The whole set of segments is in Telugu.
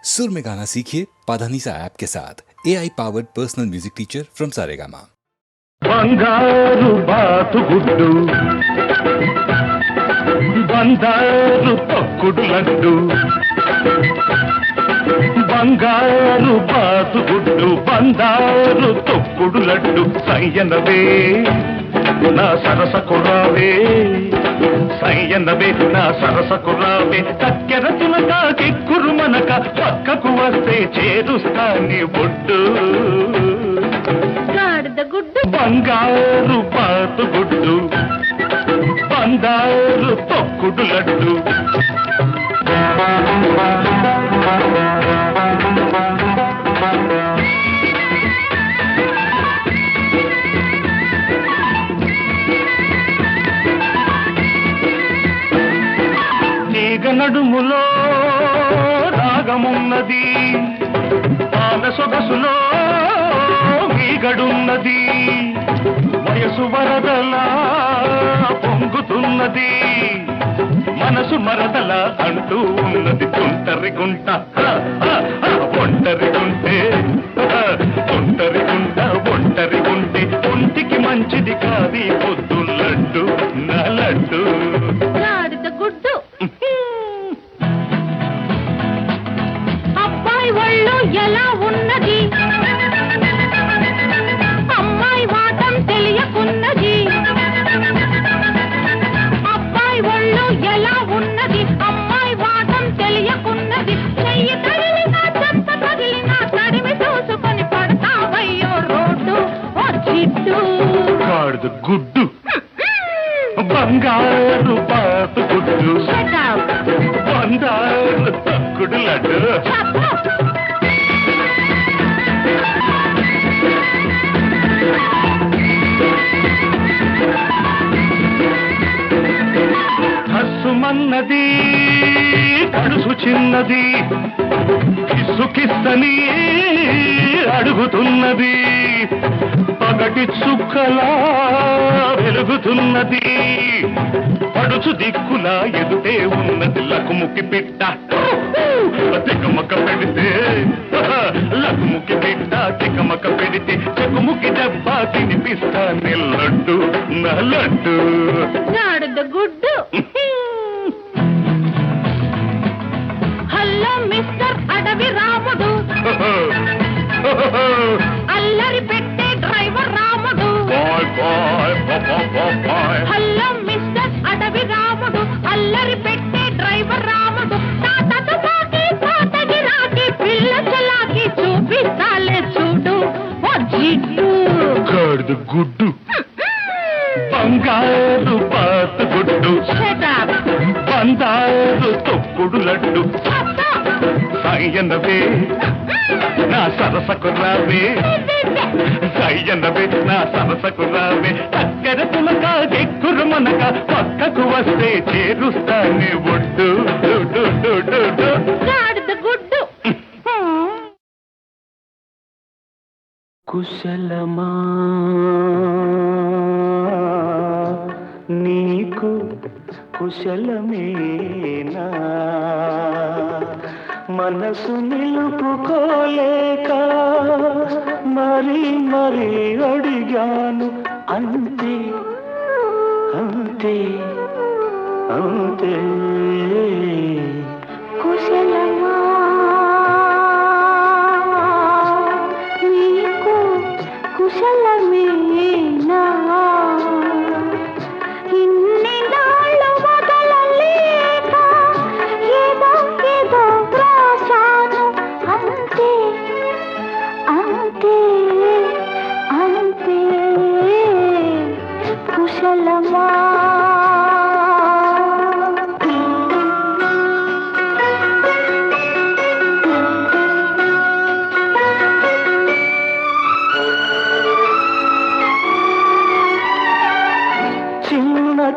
सुर में गाना सीखिए पाधानीसा ऐप के साथ AI powered personal music teacher from Saregama. బంగారు బాతుగుడ్డు బంగారు తొక్కుడు లడ్డు బంగారు బాతుగుడ్డు బంగారు తొక్కుడు లడ్డు సయ్యనవే నా సరస కుర్రావే సయ్యనవే నా సరస కుర్రావే చక్కెర తునక కిక్కురు మనక పక్కకు వస్తే చేరుస్తా నీ బొడ్డు బంగారు బాతుగుడ్డు బంగారు తొక్కుడు లడ్డు తీగ నడుములో రాగమున్నది పాల సొగసులో మీగడున్నది వయసు వరదలా పొంగుతున్నది మనసు మరదల అంటూ ఉన్నది తుంటరి గుంట ఒంటరి గుంటే ఒంటరి గుంట ఒంటరి గుంటే ఒంటికి మంచిది కాది పొద్దు లడ్డు నా లడ్డు గుడ్డు అబ్బాయి ఒళ్ళు ఎలా ఉన్నది అమ్మాయి వాటం తెలియకున్నది అబ్బాయి ఒళ్ళు ఎలా ఉన్నది అమ్మాయి వాటం తెలియకున్నది చెయ్యి తగిలినా చెత్త తగిలినా తడిమి చూసుకొని పడతావయ్యో రోడ్డు ఓ జిడ్డు గాడిద గుడ్డు బంగారు బాతుగుడ్డు బంగారు తక్కుడు లడ్డు హస్సుమన్నది కడుసు చిన్నది కిస్సు కిస్తని అడుగుతున్నది పగటి చుక్కలా వెలుగుతున్నది పడుచు దిక్కులా ఎదుటే ఉన్నది లకుముకి పిట్ట తికమక పెడితే లకుముకి పిట్ట తికమక పెడితే చెకుముకి దెబ్బ తినిపిస్తా లడ్డు నా లడ్డు గుడ్డు హలో మిస్టర్ అడవి రాముడు అల్లరి పెట్టే డ్రైవర్ రాముడు హలో మిస్టర్ అడవి రాముడు అల్లరి పెట్టే డ్రైవర్ రాముడు తాతకి రాకి పిల్ల చలాకి చూపిస్తాలే చూడు ఓ జిడ్డు గాడిద గుడ్డు బంగారు బాతుగుడ్డు బంగారు తొక్కుడు లడ్డు సయ్యనవే నా సరసకు రావే సయ్యనవే నా సరసకు రావే చక్కెర తునక ఎక్కురు మనక పక్కకు వస్తే చేరుస్తా నీ ఒడ్డు గుడ్డు కుశలమా నీకు కుశలమేనా మనసు నిలుపుకోలేక మరి మరి అడిగాను అంతే అంతే అంతే కుశలమా నీకు కుశలమేనా ఇన్ని నాళ్ళు వదలలేక ఏదో ఏదో రాశాను అంతే అంతే అంతే కుశలమా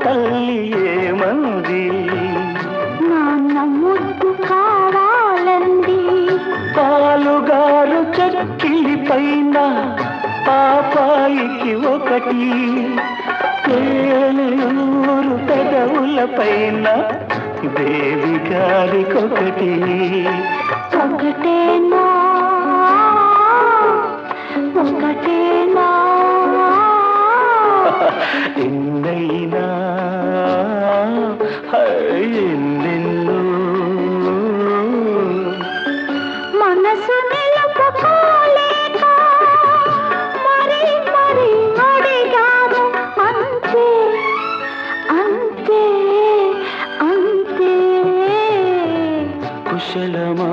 తల్లి ఏమంది నాన్న ముద్దు కావాలంది పాలుగారు చక్కిలి పైన పాపాయికి ఒకటి తేనెయూరు పెదవుల పైన దేవి గారికొకటి ఒక ఒకటేనా ఒకటేనా ఎన్నైనా ఎన్నెన్నో మనసు నిలుపుకోలేక మరి మరి అడిగాను అంతే అంతే అంతే కుశలమా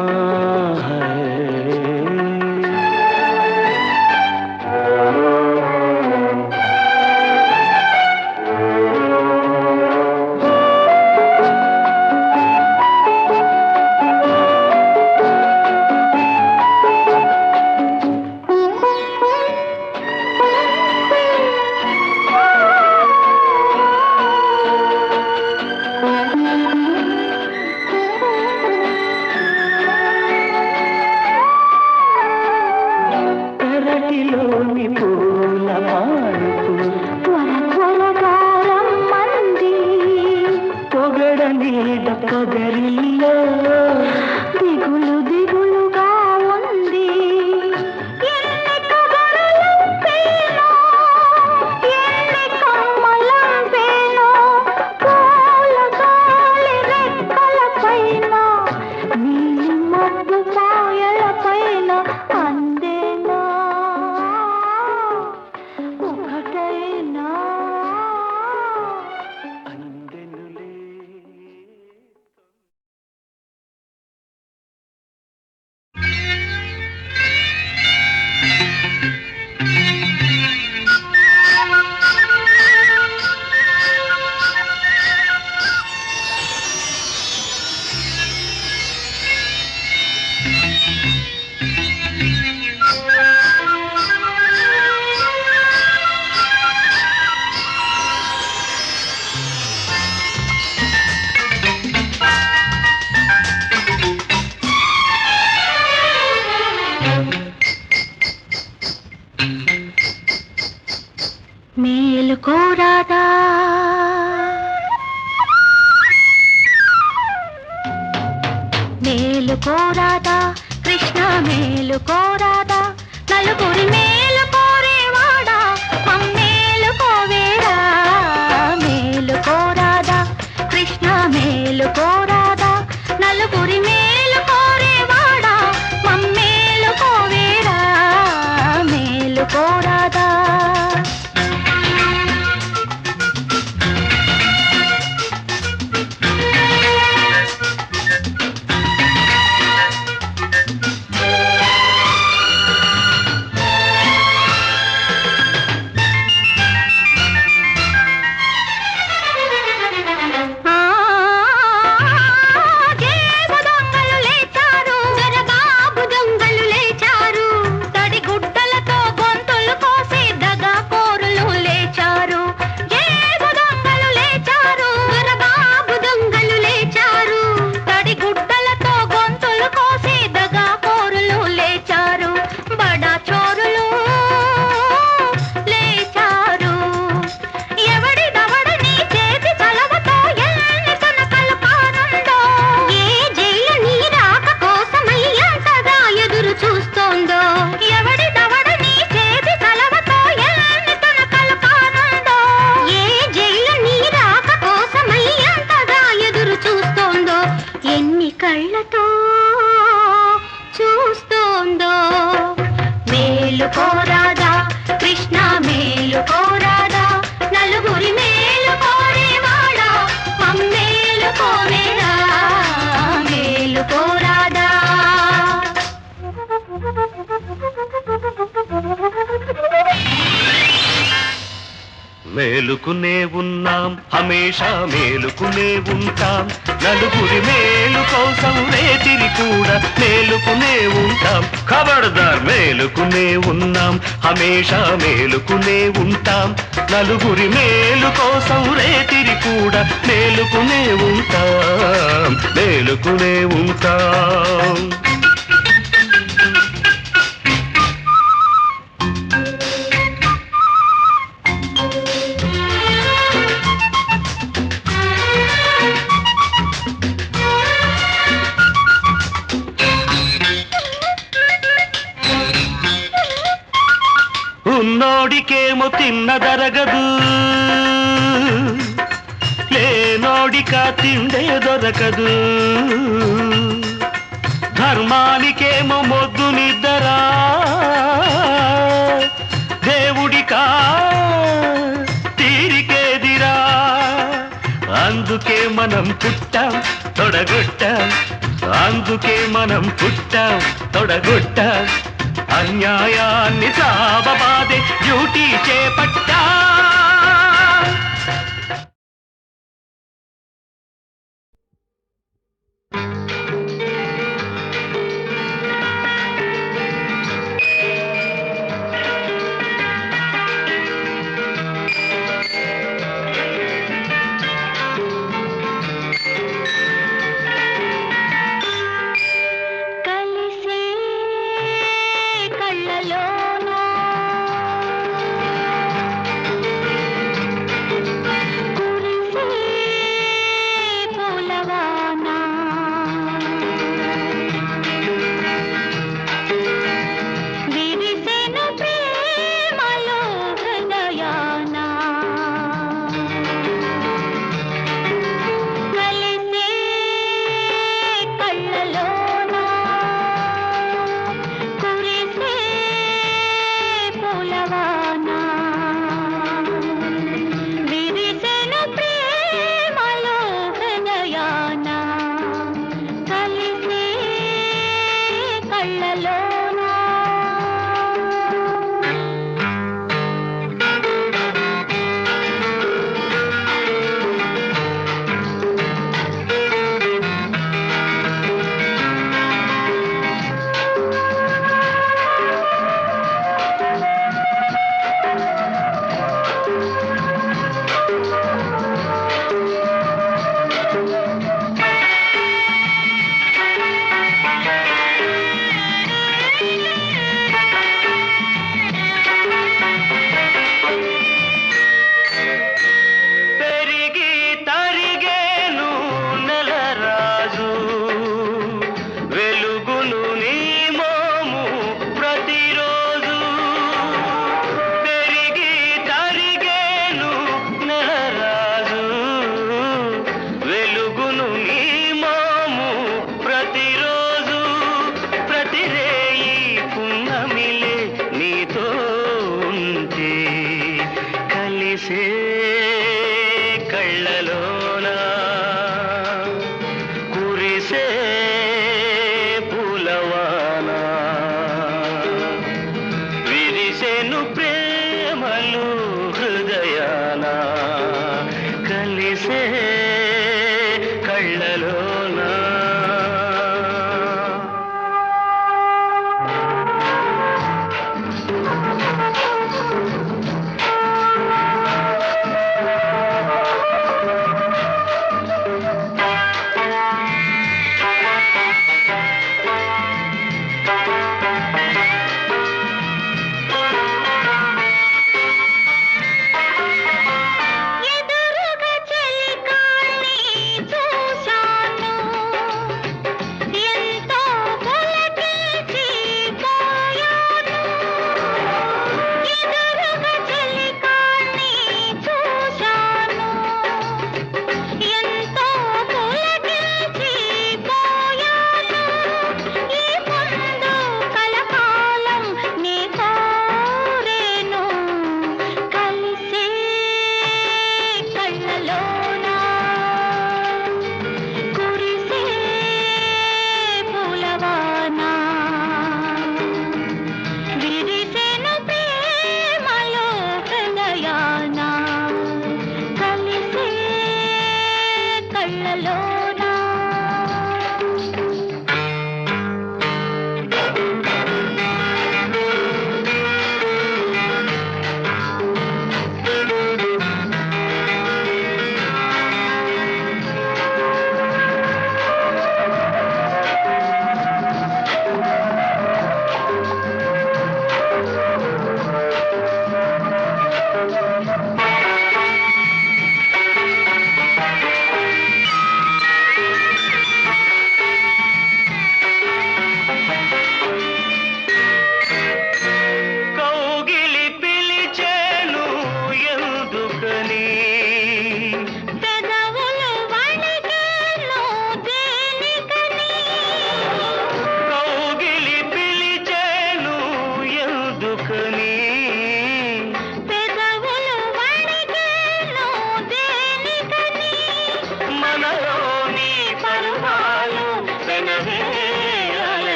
పెరటిలోని పూల మారుతూ త్వర త్వరగా రమ్మంది పొగడ నీడ పొగరిల్లో దిగులు దిగులుగా ఉంది ఎన్ని కబరలంపేనో ఎన్ని కమ్మలంపేనో పూల గాలి రెక్కలపైన నీలి మబ్బు పాయలపైన అందేనా ఒకటైనా అందెనులే మేలుకోరాదా మేలుకోరాదా కృష్ణ మేలుకోరాదా నలుగురి మేలు కోరేవాడా మమ్మేలుకోవేరా మేలుకోరాదా కృష్ణ మేలుకోరాదా నలుగురి మేలు కోరేవాడా మమ్మేలుకోవేరా మేలుకోరాదా కళ్ళతో చూస్తోందో మేలుకోరాదా కృష్ణ మేలుకోరాదా నలుగురి మేలు కోరేవాడా మమ్మేలుకోవేరా మేలుకోరాదా మేలుకునే ఉన్నాం హమేషా మేలుకునే ఉంటాం నలుగురి మేలు కోసం రేతిరి కూడా మేలుకునే ఉంటాం ఖబర్దార్ మేలుకునే ఉన్నాం హమేషా మేలుకునే ఉంటాం నలుగురి మేలు కోసం రేతిరి కూడా మేలుకునే ఉంటాం మేలుకునే ఉంటాం ఉన్నోడికేమో తిన్నదరగదు, లేనోడిక తిండే దొరకదు. ధర్మానికేమో మొద్దు నిద్దరా, దేవుడికా తీరికేదిరా. అందుకే మనం పుట్టాం తొడగొట్టాం, అందుకే మనం పుట్టాం తొడగొట్టాం. అన్యాయాన్ని సాబబాదే డ్యూటీ చేపట్టా. కలిసే కళ్ళలోనా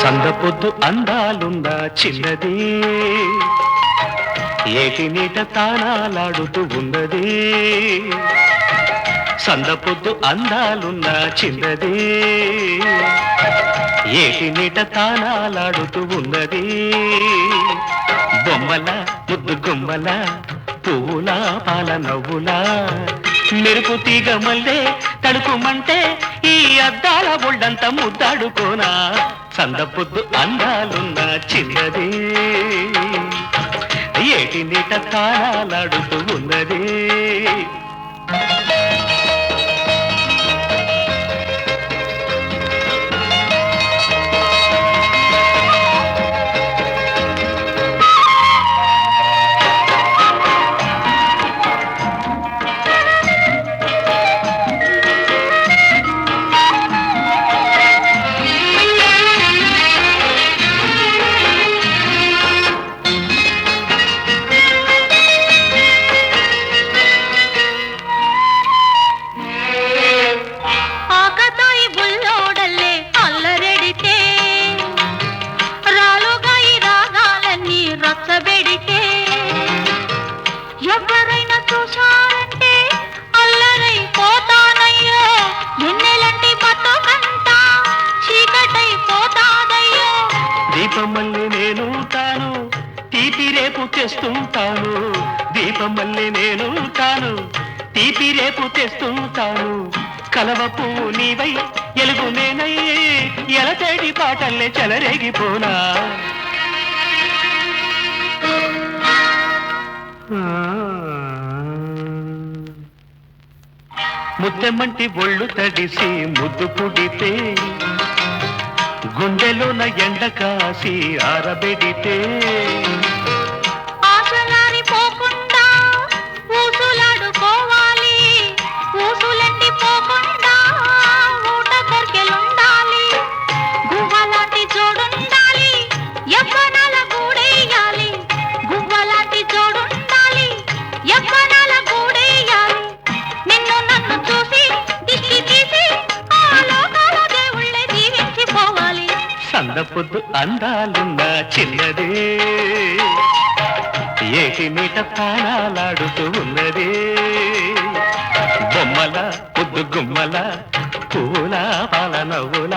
సందపొద్దు అందాలున్న చిన్నది ఏటి నీట తానాలాడుతూ ఉన్నది సందపొద్దు అందాలున్న చిన్నది ఏటి నీట తానాలాడుతూ ఉన్నది బొమ్మల ముద్దు గుమ్మల పువ్వుల పాల నవ్వులా మెరుపు తీగ మల్లే తడుకుమంటే ఈ అద్దాల ఒళ్ళంతా ముద్దాడుకోనా సందపొద్దు అందాలున్న చిన్నది ఏటి నీట తాళాలాడుతూ ఉన్నది ఎవరైనా చూశారంటే అల్లరై పోతానయ్యో నిన్నెలంటి బతుకంతా చీకటై పోతాదయ్యో దీపమల్లె నేను తాను తీపి రేపు తెస్తుంటాను దీపమల్లె నేను తాను తీపి రేపు తెస్తుంటాను కలవ పువ్వు నీవై ఎలుగు నేనై ఎలతేడి పాటల్లే చెలరేగిపోనా ముద్దెమంటి ఒళ్ళు తడిసి ముద్దు పుడితే గుండెలోన ఎండ కాసి ఆరబెడితే ఆశలారిపోకుండా ఊసులాడుకోవాలి ఊసులెంటి పోకుండా ఊట కొర్కెలుండాలి గువ్వలాంటి జోడుండాలి యవ్వనాల గూడేయాలి గువ్వలాంటి జోడుండాలి యవ్వనాల గూడేయాలి నిన్ను నన్ను చూసి దిష్టి తీసి ఆ లోకాల దేవుళ్ళే దీవించిపోవాలి సందపొద్దు అందాలున్న చిన్నదే ఏటి నీట తాళాలాడుతూ ఉన్నదే బొమ్మల ముద్దు గుమ్మల పూల పాల నవ్వుల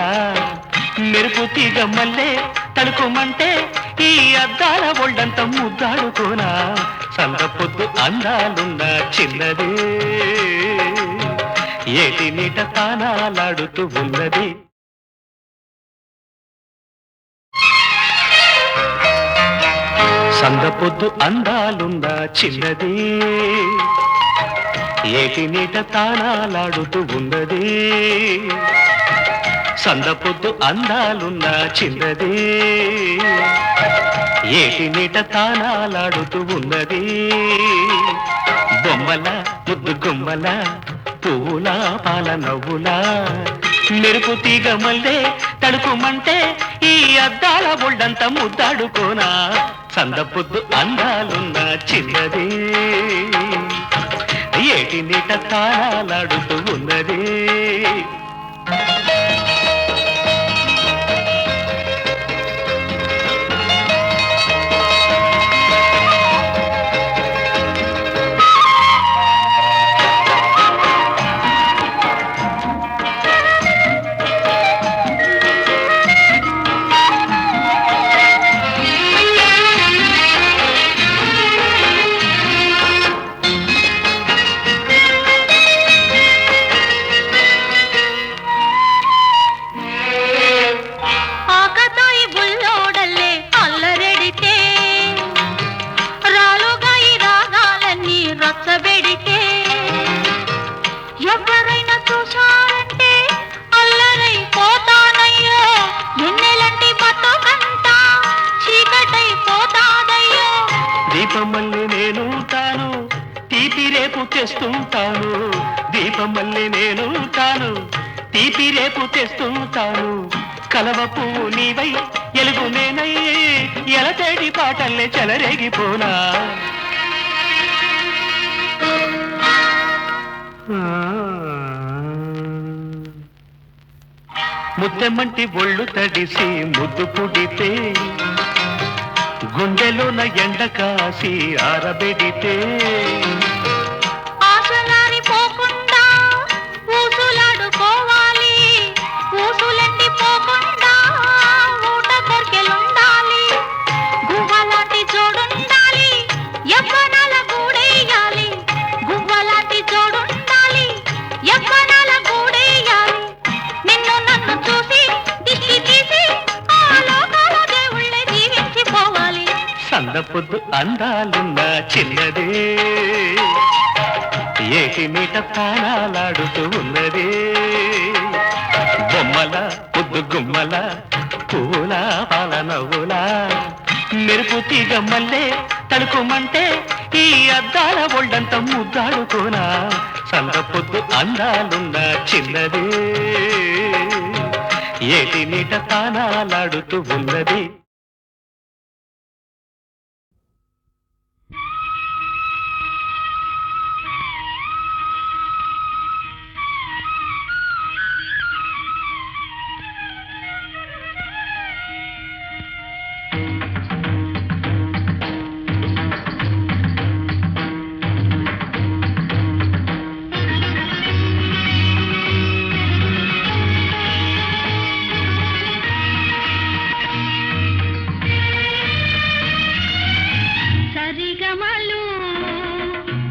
మెరుపు తీగ మల్లే తడుకుమంటే ఈ అద్దాల ఒళ్ళంతా ముద్దాడుకోనా సందపొద్దు అందాలున్న చిన్నదే ఏటి నీట తాళాలాడుతూ ఉన్నది సందపొద్దు అందాలున్న చిన్నది ఏటి నీట తాళాలాడుతూ ఉన్నది సందపొద్దు అందాలున్న చిన్నది ఏటి నీట తాళాలాడుతూ ఉన్నది బొమ్మల ముద్దు గుమ్మల పువ్వుల పాల నవ్వులా మెరుపు తీగ మల్లే తడుకుమంటే ఈ అద్దాల ఒళ్ళంతా ముద్దాడుకోనా సందపొద్దు అందాలున్న చిన్నది ఏటి నీట తాళాలాడుతూ ఉన్నది ఎవరైనా చూశారంటే అల్లరై పోతానయ్యో నిన్నెలంటి బతుకంతా చీకటై పోతాదయ్యో దీపమల్లె నేను తాను తీపి రేపు తెస్తుంటాను దీపమల్లె నేను తాను తీపి రేపు తెస్తుంటాను కలవ పువ్వు నీవై ఎలుగు నేనై ఎలతేడి పాటల్లే చెలరేగిపోనా ముద్దెమంటి ఒళ్ళు తడిసి ముద్దు పుడితే గుండెలోన ఎండ కాసి ఆరబెడితే ఆశలారిపోకుండా ఊసులాడుకోవాలి, ఊసులెండి పోకుండా ఊట కొర్కెలుండాలి, గువ్వలాంటి జోడుండాలి, యవ్వనాల గూడేయాలి, గువ్వలాంటి జోడుండాలి, యవ్వనాల గూడేయాలి. నిన్ను నన్ను చూసి దిష్టి తీసి ఆ లోకాల దేవుళ్ళే జీవించిపోవాలి. సందపొద్దు అందాలున్న చిన్నదే ఏటి మీట తాళాలాడుతూ ఉన్నదే, బొమ్మల ముద్దు గుమ్మల పూల పాల నవ్వులా మెరుపు తీగ మల్లే తడుకుమంటే ఈ అద్దాల ఒళ్ళంత ముద్దాడుకోనా. సందపొద్దు అందాలున్న చిన్నదే ఏటి మీట తాళాలాడుతూ ఉన్నది. సరిగమలు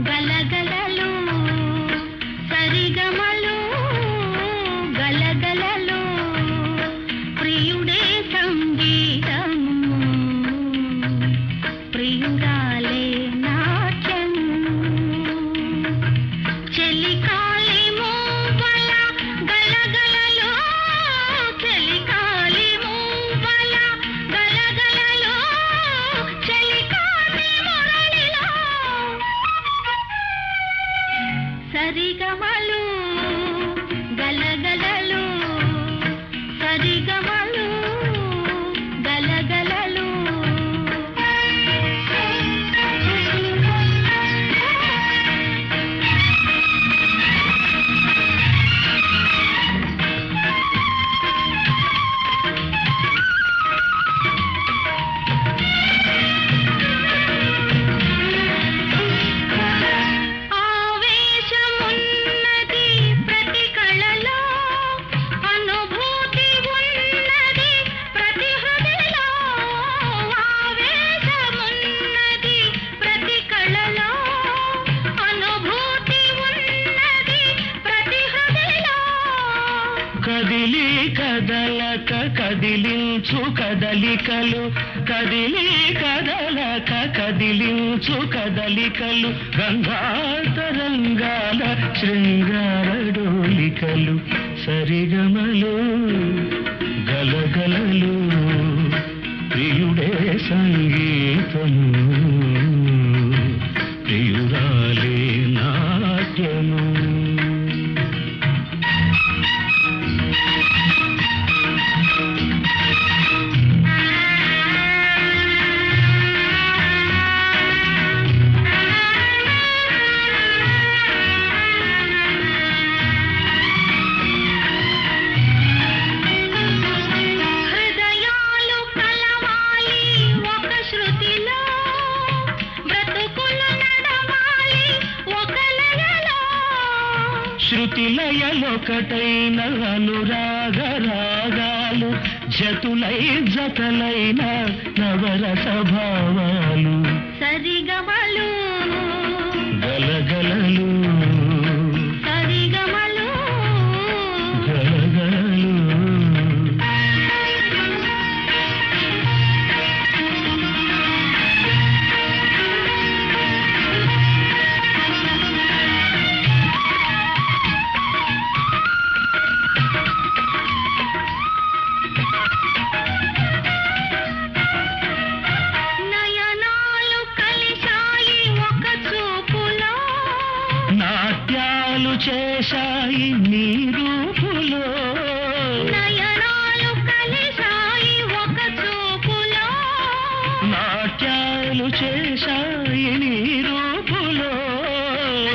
గలగలలు, సరిగమలు గలగలలు, ప్రియుడే సంగీతం, ప్రియురాలే నాట్యం, చెలికాలి మూవల గలగలలో, చెలికాలి మూవల గలగలలో, చెలికాలి మురళిలో, సరిగమలు గలగలలు, సరిగమలు గలగలలు. ఆవేశమున్నది ప్రతి కళలో, అనుభూతి ఉన్నది ప్రతి హృదయలో, ఆవేశమున్నది ప్రతి కళలో, అనుభూతి ఉన్నది ప్రతి హృదయలో. కదిలి కదలక కదిలించు కదలికలు, కదిలి కదలక కదిలించు కదలికలు, గంగాతరంగాల శృంగార డోలికలు, సరిగమలు గలగలలు, ప్రియుడే సంగీతము, ప్రియురాలే నాట్యము. హృదయాలు కలవాలి ఒక శృతిలో, బ్రతుకులు నడవాలి ఒక లయలో, శృతి లయలొకటైన అనురాగ రాగాలు, జతులై జతలైన నవరస భావాలు, సరిగమలు గలగలలు సరిగమలు. గలగలలు. నయనాలు కలిశాయి ఒక చూపులో, నాట్యాలు చేశాయి నీ రూపులో, నయనాలు కలిశాయి ఒక చూపులో, నాట్యాలు చేశాయి నీ రూపులో,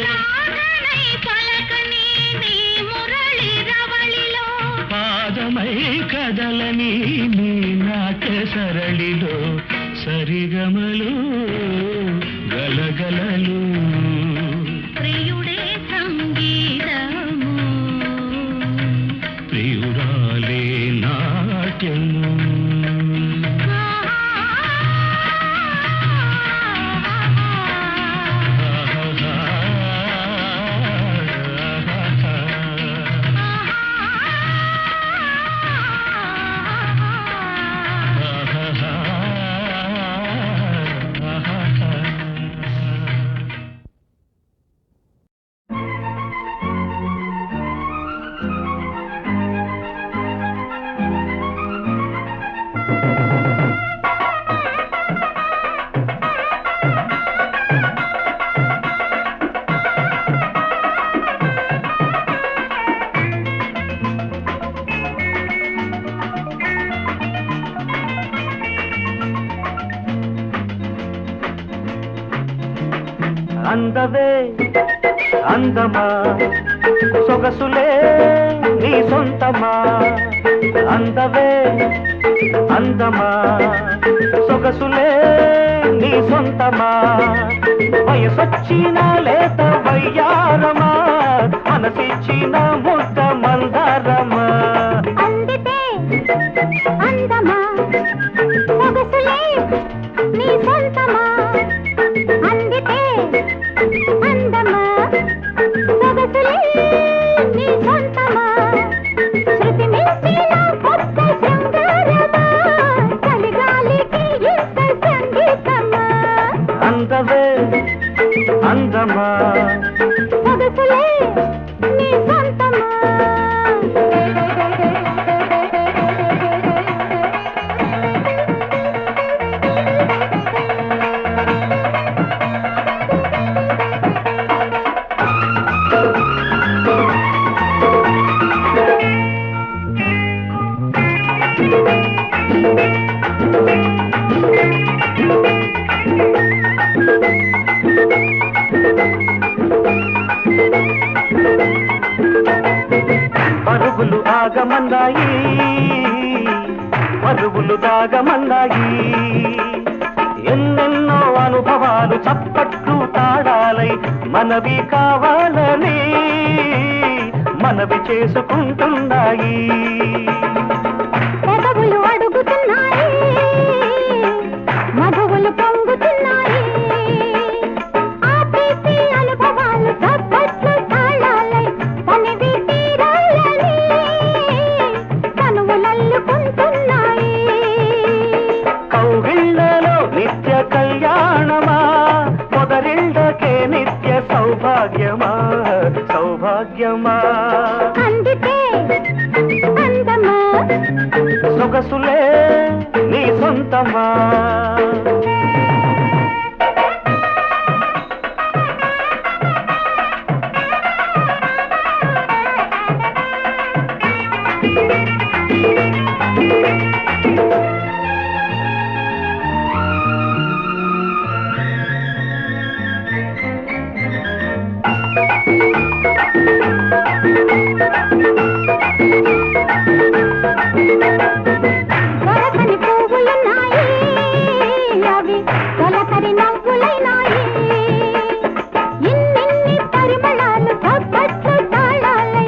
రాగణై పలకని నీ మురళి రవళిలో, పాద స్వరమై కదలని నీ నాట్య సరళిలో సరిగమలు గలగలలు ప్రియుడే సంగీతము ప్రియురాలే నాట్యము అందవే అందమా సొగసులే నీ సొంతమా అందవే అందమా సొగసులే నీ సొంతమా వయసొచ్చిన లేత వయ్యారమా మనసిచ్చిన ముద్ద మందారమా అందితే అందమా సొగసులే నీ సొంతమా అందితే అందమా సొగసులే నీ సొంతమా శృతి మించిన కొత్త శృంగారమా చలిగాలికి ఇంత సంగీతమా అందవే అందమా సొగసులే నీ సొంతమా పరుగులు ఆగమన్నాయి పరుగులు దాగమన్నాయి ఎన్నెన్నో అనుభవాలు చప్పట్లు తాడాలై మనవి కావాలని మనవి చేసుకుంటున్నాయి పెదవులు అడుగుతున్నాయి మధువులు పొంగుతున్నాయి ఆ తీపి అనుభవాలు చప్పట్లు తాళాలై తనివి తీరాలని కనువులల్లుకుంటున్నాయి కౌగిళ్ళలో నిత్య కళ్యాణమా పొదరిళ్ళకే నిత్య సౌభాగ్యమా సౌభాగ్యమా అందితే అందమా సొగసులే నీ సొంతమా దొరకని పువ్వులున్నాయి అవి తొలకరి నవ్వులైనాయి ఇన్నిన్ని పరిమళాలు చప్పట్లు తాళాలై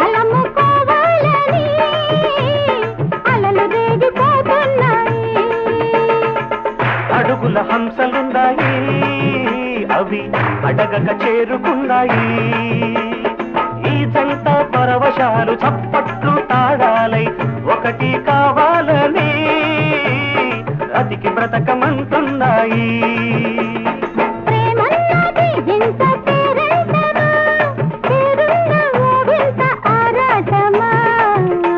అలముకోవాలని అలలు రేగిపోతున్నాయి అడుగుల హంసలున్నాయి అవి అడగక చేరుకున్నాయి ఈ జంట పరవశాలు చప్పట్లు తాడాలై ఒకటి కావాలని అతికి బ్రతకమంటున్నాయి ప్రేమన్నది ఇంత పేరంటమా పేరున్న ఓ వింత ఆరాటమా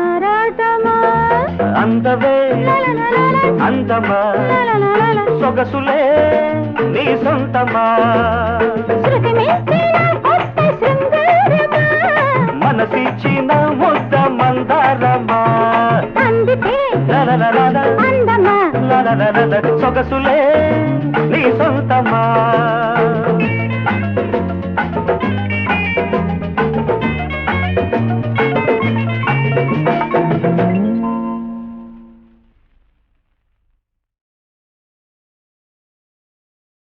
ఆరాటమా అందవే లలలలల, అందమా లలలలల, సొగసులే నీ సొంతమా శృతి మించిన కొత్త శృంగారమా మనసిచ్చిన ముద్ద మందారమా అందితే లలలలల, అందమా లలలలల, సొగసులే నీ సొంతమా